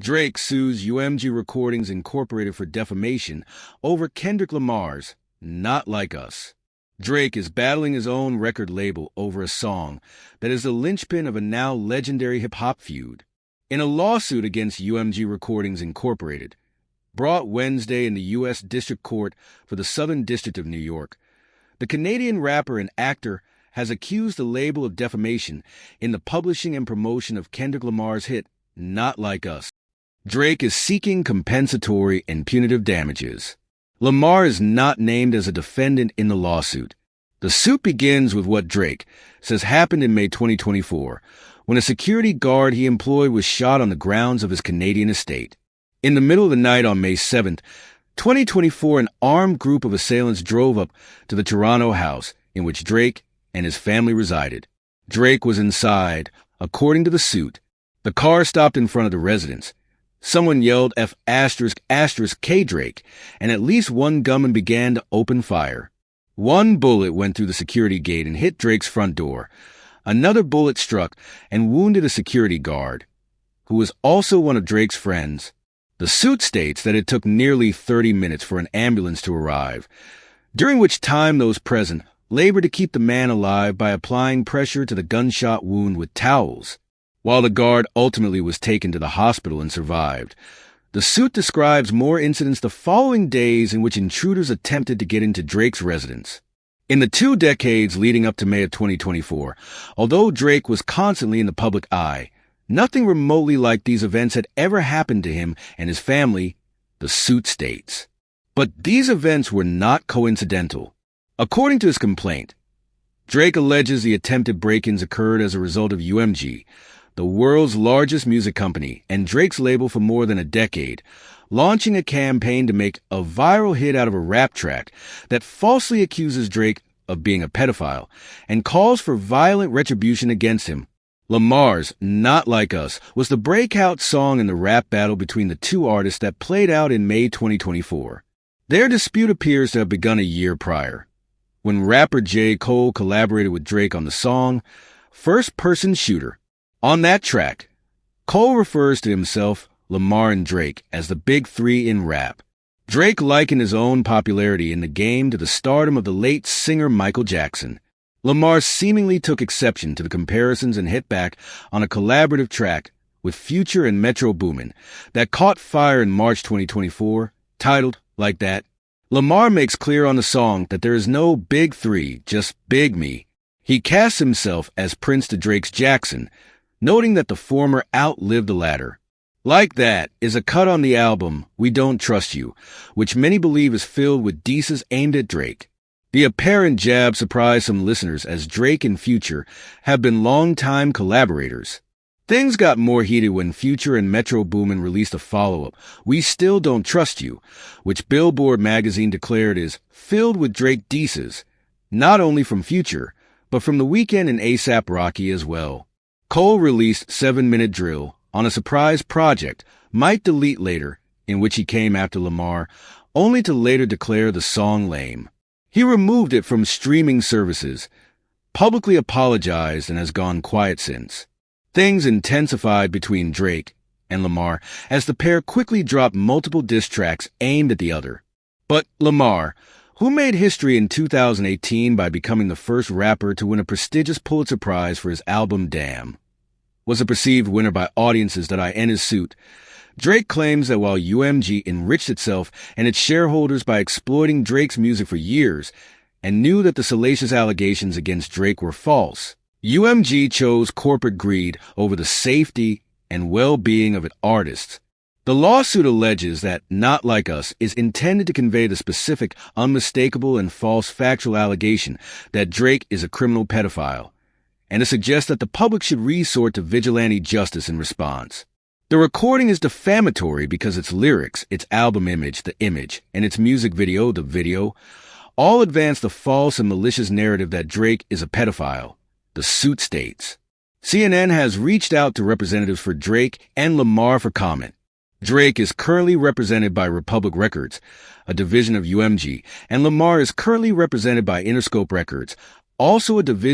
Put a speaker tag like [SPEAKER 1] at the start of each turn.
[SPEAKER 1] Drake sues UMG Recordings Incorporated for defamation over Kendrick Lamar's Not Like Us. Drake is battling his own record label over a song that is the linchpin of a now legendary hip-hop feud. In a lawsuit against UMG Recordings Incorporated, brought Wednesday in the U.S. District Court for the Southern District of New York, the Canadian rapper and actor has accused the label of defamation in the publishing and promotion of Kendrick Lamar's hit, Not Like Us. Drake is seeking compensatory and punitive damages. Lamar is not named as a defendant in the lawsuit. The suit begins with what Drake says happened in May 2024, when a security guard he employed was shot on the grounds of his Canadian estate. In the middle of the night on May 7th, 2024, an armed group of assailants drove up to the Toronto house in which Drake and his family resided. Drake was inside, according to the suit. The car stopped in front of the residence. Someone yelled F***K Drake, and at least one gunman began to open fire. One bullet went through the security gate and hit Drake's front door. Another bullet struck and wounded a security guard, who was also one of Drake's friends. The suit states that it took nearly 30 minutes for an ambulance to arrive, during which time those present labored to keep the man alive by applying pressure to the gunshot wound with towels. While the guard ultimately was taken to the hospital and survived, the suit describes more incidents the following days in which intruders attempted to get into Drake's residence. In the 2 decades leading up to May of 2024, although Drake was constantly in the public eye, nothing remotely like these events had ever happened to him and his family, the suit states. But these events were not coincidental. According to his complaint, Drake alleges the attempted break-ins occurred as a result of UMG, the world's largest music company and Drake's label for more than a decade, launching a campaign to make a viral hit out of a rap track that falsely accuses Drake of being a pedophile and calls for violent retribution against him. Lamar's Not Like Us was the breakout song in the rap battle between the two artists that played out in May 2024. Their dispute appears to have begun a year prior, when rapper J. Cole collaborated with Drake on the song First Person Shooter. On that track, Cole refers to himself, Lamar, and Drake as the big three in rap. Drake likened his own popularity in the game to the stardom of the late singer Michael Jackson. Lamar seemingly took exception to the comparisons and hit back on a collaborative track with Future and Metro Boomin that caught fire in March 2024, titled Like That. Lamar makes clear on the song that there is no big three, just Big Me. He casts himself as Prince to Drake's Jackson, noting that the former outlived the latter. Like That is a cut on the album We Don't Trust You, which many believe is filled with disses aimed at Drake. The apparent jab surprised some listeners as Drake and Future have been longtime collaborators. Things got more heated when Future and Metro Boomin released a follow-up, We Still Don't Trust You, which Billboard magazine declared is filled with Drake disses, not only from Future, but from The Weeknd and A$AP Rocky as well. Cole released 7-Minute Drill on a surprise project, Might Delete Later, in which he came after Lamar, only to later declare the song lame. He removed it from streaming services, publicly apologized, and has gone quiet since. Things intensified between Drake and Lamar as the pair quickly dropped multiple diss tracks aimed at the other. But Lamar, who made history in 2018 by becoming the first rapper to win a prestigious Pulitzer Prize for his album Damn, was a perceived winner by audiences that end his suit. Drake claims that while UMG enriched itself and its shareholders by exploiting Drake's music for years and knew that the salacious allegations against Drake were false, UMG chose corporate greed over the safety and well-being of its artists. The lawsuit alleges that Not Like Us is intended to convey the specific, unmistakable, and false factual allegation that Drake is a criminal pedophile, and to suggest that the public should resort to vigilante justice in response. The recording is defamatory because its lyrics, its album image, the image, and its music video, the video, all advance the false and malicious narrative that Drake is a pedophile, the suit states. CNN has reached out to representatives for Drake and Lamar for comment. Drake is currently represented by Republic Records, a division of UMG, and Lamar is currently represented by Interscope Records, also a division